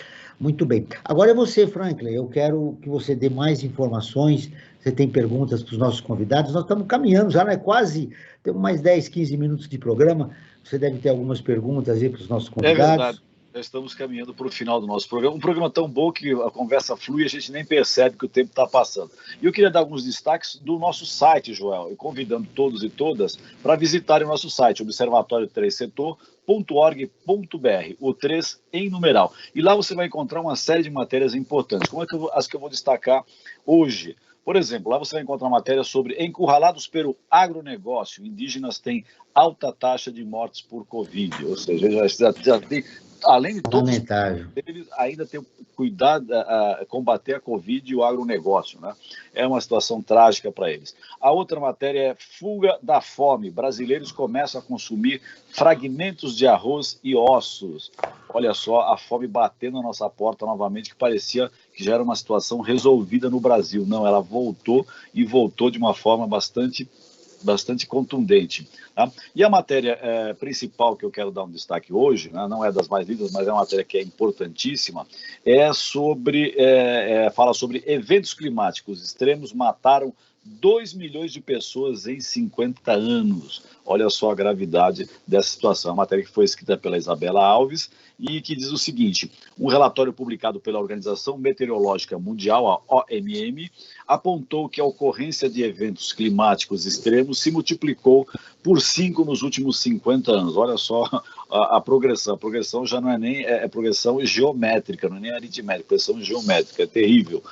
Muito bem. Agora é você, Franklin, eu quero que você dê mais informações. Você tem perguntas para os nossos convidados? Nós estamos caminhando já, né? Quase, temos mais 10, 15 minutos de programa. Você deve ter algumas perguntas aí para os nossos convidados. É verdade. Já estamos caminhando para o final do nosso programa. Um programa tão bom que a conversa flui e a gente nem percebe que o tempo está passando. E eu queria dar alguns destaques do nosso site, Joel, e convidando todos e todas para visitarem o nosso site, observatório3setor.org.br, o 3 em numeral. E lá você vai encontrar uma série de matérias importantes, como as que eu vou destacar hoje. Por exemplo, lá você vai encontrar uma matéria sobre encurralados pelo agronegócio. Indígenas têm alta taxa de mortes por Covid. Ou seja, já tem, além de todos eles, ainda tem o cuidado, combater a Covid e o agronegócio, né? É uma situação trágica para eles. A outra matéria é fuga da fome. Brasileiros começam a consumir fragmentos de arroz e ossos. Olha só, a fome batendo na nossa porta novamente, que parecia que já era uma situação resolvida no Brasil. Não, ela voltou e voltou de uma forma bastante contundente. Tá? E a matéria principal que eu quero dar um destaque hoje, né, não é das mais lidas, mas é uma matéria que é importantíssima, fala sobre eventos climáticos extremos mataram 2 milhões de pessoas em 50 anos. Olha só a gravidade dessa situação. A matéria que foi escrita pela Isabela Alves e que diz o seguinte: um relatório publicado pela Organização Meteorológica Mundial, a OMM, apontou que a ocorrência de eventos climáticos extremos se multiplicou por 5 nos últimos 50 anos. Olha só a progressão. A progressão já não é nem progressão geométrica, não é nem aritmética, progressão geométrica, é terrível.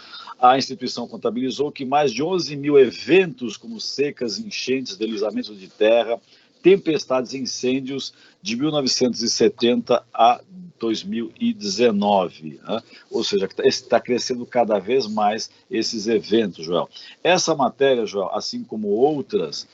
A instituição contabilizou que mais de 11 mil eventos, como secas, enchentes, deslizamentos de terra, tempestades e incêndios, de 1970 a 2019. Né? Ou seja, está crescendo cada vez mais esses eventos, Joel. Essa matéria, Joel, assim como outras,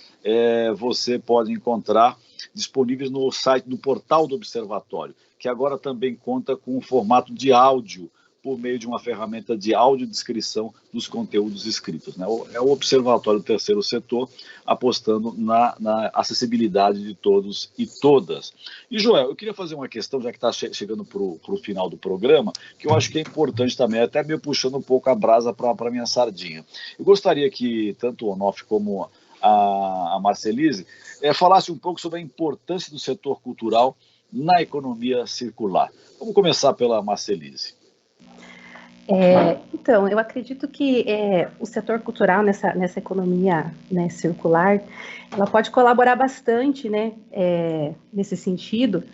você pode encontrar disponíveis no site do portal do Observatório, que agora também conta com um formato de áudio, por meio de uma ferramenta de audiodescrição dos conteúdos escritos. Né? É o Observatório do Terceiro Setor apostando na acessibilidade de todos e todas. E, Joel, eu queria fazer uma questão, já que está chegando para o final do programa, que eu acho que é importante também, até meio puxando um pouco a brasa para a minha sardinha. Eu gostaria que tanto o Onofre como a Marcelise falasse um pouco sobre a importância do setor cultural na economia circular. Vamos começar pela Marcelise. Então, eu acredito que o setor cultural nessa economia, né, circular, ela pode colaborar bastante, né, nesse sentido.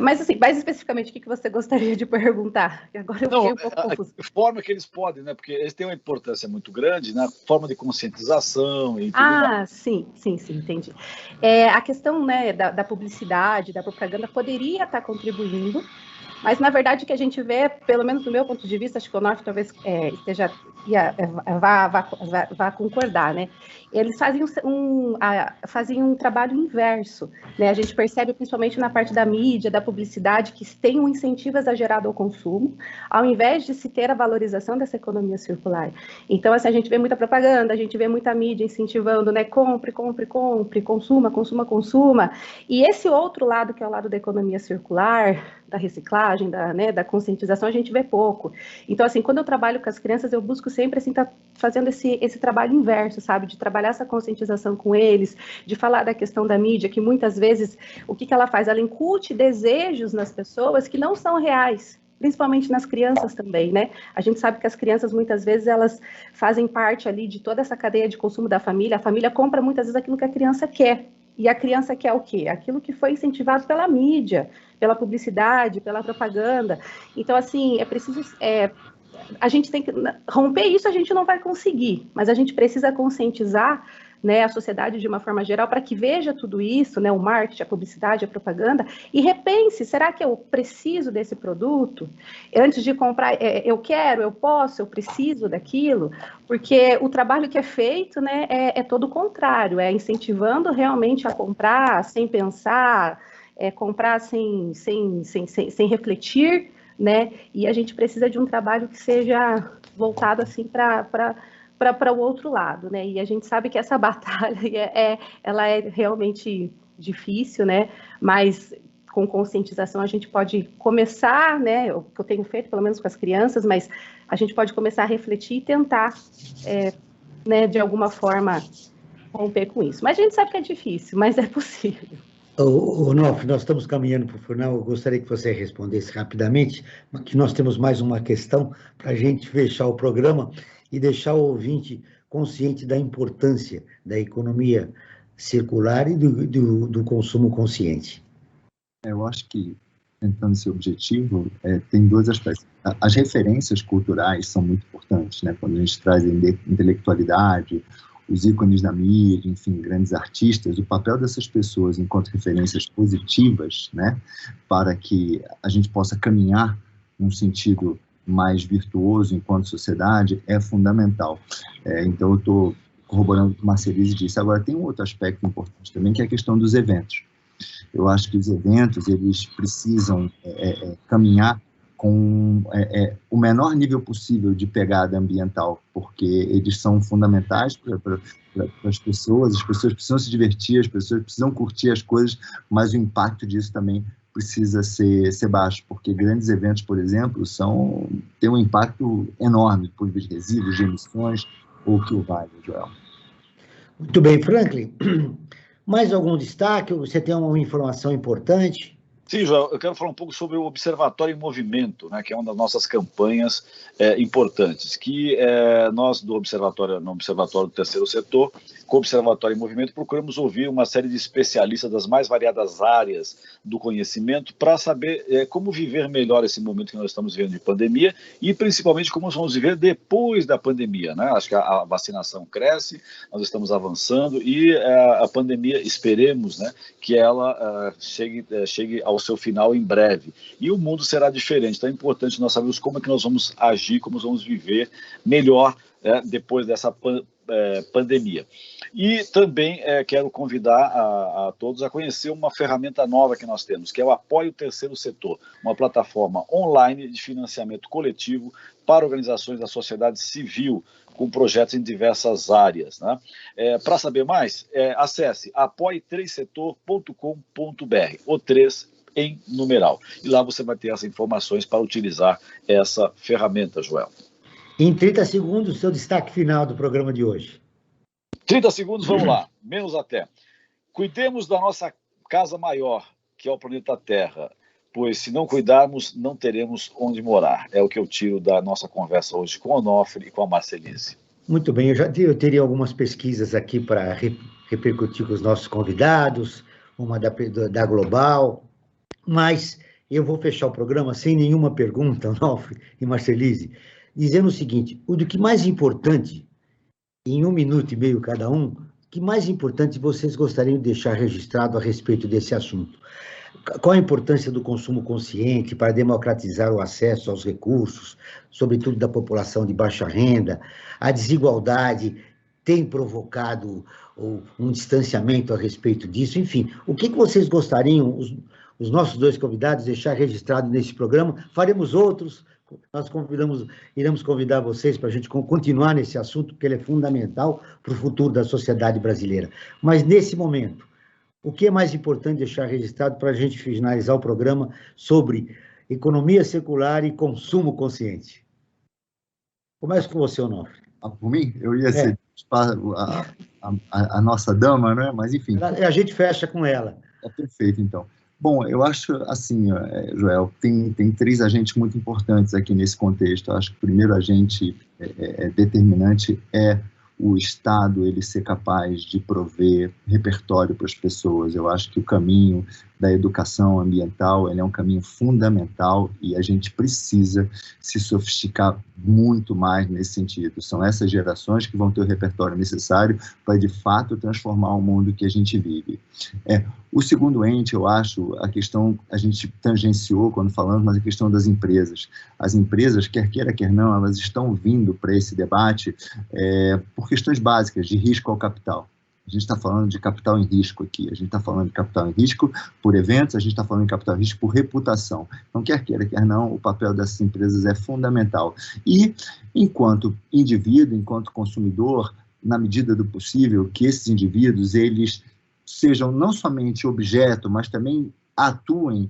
Mas, assim, mais especificamente, o que você gostaria de perguntar? Agora eu fiquei um pouco confusa. A forma que eles podem, né, porque eles têm uma importância muito grande na forma de conscientização e tudo mais. Sim, entendi. A questão, né, da publicidade, da propaganda, poderia estar contribuindo, mas, na verdade, o que a gente vê, pelo menos do meu ponto de vista, acho que o Onofre talvez vá concordar, né? Eles fazem um trabalho inverso, né? A gente percebe, principalmente na parte da mídia, da publicidade, que tem um incentivo exagerado ao consumo, ao invés de se ter a valorização dessa economia circular. Então, assim, a gente vê muita propaganda, a gente vê muita mídia incentivando, né? Compre, consuma. E esse outro lado, que é o lado da economia circular, da reciclagem, da conscientização, a gente vê pouco. Então, assim, quando eu trabalho com as crianças, eu busco sempre, assim, estar fazendo esse trabalho inverso, sabe? De trabalhar essa conscientização com eles, de falar da questão da mídia, que muitas vezes, o que ela faz? Ela incute desejos nas pessoas que não são reais, principalmente nas crianças também, né? A gente sabe que as crianças, muitas vezes, elas fazem parte ali de toda essa cadeia de consumo da família. A família compra, muitas vezes, aquilo que a criança quer. E a criança quer o quê? Aquilo que foi incentivado pela mídia, pela publicidade, pela propaganda. Então, assim, é preciso... a gente tem que romper isso, a gente não vai conseguir, mas a gente precisa conscientizar, né, a sociedade de uma forma geral para que veja tudo isso, né, o marketing, a publicidade, a propaganda, e repense, será que eu preciso desse produto? Antes de comprar, eu quero, eu posso, eu preciso daquilo? Porque o trabalho que é feito, né, é todo o contrário, é incentivando realmente a comprar sem pensar, comprar sem refletir, né? E a gente precisa de um trabalho que seja voltado assim para o outro lado, né? E a gente sabe que essa batalha ela é realmente difícil, né? Mas com conscientização a gente pode começar, né? O que eu tenho feito, pelo menos com as crianças, mas a gente pode começar a refletir e tentar, né? De alguma forma romper com isso. Mas a gente sabe que é difícil, mas é possível. Onofre, nós estamos caminhando para o final, eu gostaria que você respondesse rapidamente, que nós temos mais uma questão para a gente fechar o programa e deixar o ouvinte consciente da importância da economia circular e do consumo consciente. Eu acho que, tentando esse objetivo, tem dois aspectos. As referências culturais são muito importantes, né? Quando a gente traz a intelectualidade, os ícones da mídia, enfim, grandes artistas, o papel dessas pessoas enquanto referências positivas, né, para que a gente possa caminhar num sentido mais virtuoso enquanto sociedade, é fundamental. Então, eu estou corroborando o que a Marcelise disse. Agora, tem um outro aspecto importante também, que é a questão dos eventos. Eu acho que os eventos, eles precisam caminhar com o menor nível possível de pegada ambiental, porque eles são fundamentais para as pessoas precisam se divertir, as pessoas precisam curtir as coisas, mas o impacto disso também precisa ser baixo, porque grandes eventos, por exemplo, têm um impacto enorme, por resíduos, de emissões, ou que o valha, Joel. Muito bem, Franklin. Mais algum destaque? Você tem uma informação importante? Sim, Joel, eu quero falar um pouco sobre o Observatório em Movimento, né, que é uma das nossas campanhas importantes, que nós no Observatório do Terceiro Setor, com o Observatório em Movimento, procuramos ouvir uma série de especialistas das mais variadas áreas do conhecimento para saber como viver melhor esse momento que nós estamos vivendo de pandemia e principalmente como vamos viver depois da pandemia, né? Acho que a vacinação cresce, nós estamos avançando e a pandemia, esperemos, né, que ela chegue ao seu final em breve. E o mundo será diferente, então é importante nós sabermos como é que nós vamos agir, como nós vamos viver melhor depois dessa pandemia. E também quero convidar a todos a conhecer uma ferramenta nova que nós temos, que é o Apoio Terceiro Setor, uma plataforma online de financiamento coletivo para organizações da sociedade civil, com projetos em diversas áreas, né? Para saber mais, acesse apoie3setor.com.br, o 3 em numeral. E lá você vai ter as informações para utilizar essa ferramenta, Joel. Em 30 segundos, seu destaque final do programa de hoje. 30 segundos, vamos lá, menos até. Cuidemos da nossa casa maior, que é o planeta Terra, pois se não cuidarmos, não teremos onde morar. É o que eu tiro da nossa conversa hoje com o Onofre e com a Marcelise. Muito bem, eu teria algumas pesquisas aqui para repercutir com os nossos convidados, uma da Global, mas eu vou fechar o programa sem nenhuma pergunta, Onofre e Marcelise, dizendo o seguinte: o que mais importante, em 1 minuto e meio cada um, o que mais importante vocês gostariam de deixar registrado a respeito desse assunto? Qual a importância do consumo consciente para democratizar o acesso aos recursos, sobretudo da população de baixa renda? A desigualdade tem provocado um distanciamento a respeito disso? Enfim, o que vocês gostariam, os nossos 2 convidados, deixar registrado nesse programa? Faremos outros. Nós iremos convidar vocês para a gente continuar nesse assunto, porque ele é fundamental para o futuro da sociedade brasileira. Mas, nesse momento, o que é mais importante deixar registrado para a gente finalizar o programa sobre economia circular e consumo consciente? Começo com você, Onofre. Por mim? Eu ia ser a nossa dama, né? Mas, enfim. A gente fecha com ela. Perfeito, então. Bom, eu acho assim, Joel, tem 3 agentes muito importantes aqui nesse contexto. Eu acho que o primeiro agente determinante é o Estado ele ser capaz de prover repertório para as pessoas. Eu acho que o caminho da educação ambiental ele é um caminho fundamental e a gente precisa se sofisticar muito mais nesse sentido. São essas gerações que vão ter o repertório necessário para, de fato, transformar o mundo que a gente vive. O segundo ente, eu acho, a questão, a gente tangenciou quando falamos, mas a questão das empresas. As empresas, quer queira, quer não, elas estão vindo para esse debate por questões básicas de risco ao capital. A gente está falando de capital em risco aqui, a gente está falando de capital em risco por eventos, a gente está falando de capital em risco por reputação. Então, quer queira, quer não, o papel dessas empresas é fundamental. E, enquanto indivíduo, enquanto consumidor, na medida do possível, que esses indivíduos, eles sejam não somente objeto, mas também atuem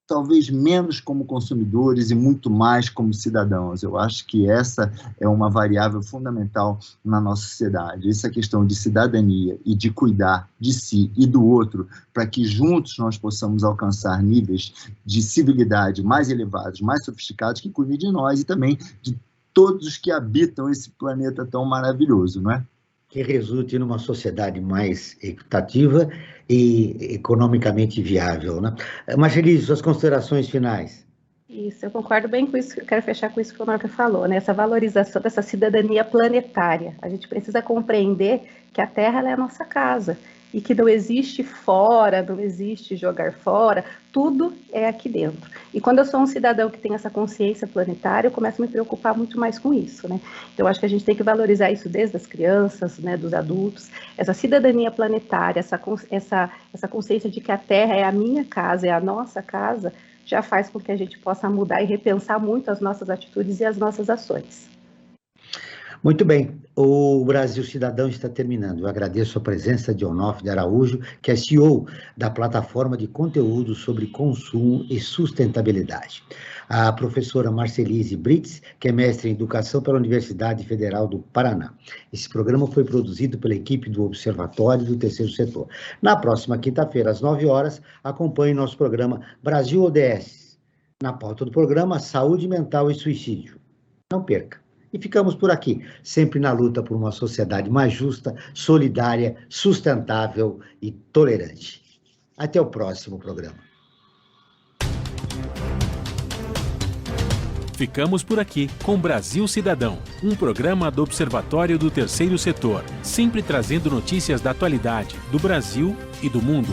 talvez menos como consumidores e muito mais como cidadãos. Eu acho que essa é uma variável fundamental na nossa sociedade. Essa questão de cidadania e de cuidar de si e do outro, para que juntos nós possamos alcançar níveis de civilidade mais elevados, mais sofisticados, que cuidem de nós e também de todos os que habitam esse planeta tão maravilhoso, não é? Que resulte numa sociedade mais equitativa e economicamente viável, né? Marcelise, suas considerações finais. Isso, eu concordo bem com isso, eu quero fechar com isso que o Onofre falou, né? Essa valorização dessa cidadania planetária. A gente precisa compreender que a Terra ela é a nossa casa e que não existe fora, não existe jogar fora, tudo é aqui dentro. E quando eu sou um cidadão que tem essa consciência planetária, eu começo a me preocupar muito mais com isso, né? Então, eu acho que a gente tem que valorizar isso desde as crianças, né, dos adultos, essa cidadania planetária, essa consciência de que a Terra é a minha casa, é a nossa casa, já faz com que a gente possa mudar e repensar muito as nossas atitudes e as nossas ações. Muito bem, o Brasil Cidadão está terminando. Eu agradeço a presença de Onofre de Araújo, que é CEO da plataforma de conteúdo sobre consumo e sustentabilidade. A professora Marcelise Brits, que é mestre em Educação pela Universidade Federal do Paraná. Esse programa foi produzido pela equipe do Observatório do Terceiro Setor. Na próxima quinta-feira, às 9 horas, acompanhe nosso programa Brasil ODS. Na pauta do programa, Saúde Mental e Suicídio. Não perca. E ficamos por aqui, sempre na luta por uma sociedade mais justa, solidária, sustentável e tolerante. Até o próximo programa. Ficamos por aqui com Brasil Cidadão, um programa do Observatório do Terceiro Setor, sempre trazendo notícias da atualidade, do Brasil e do mundo.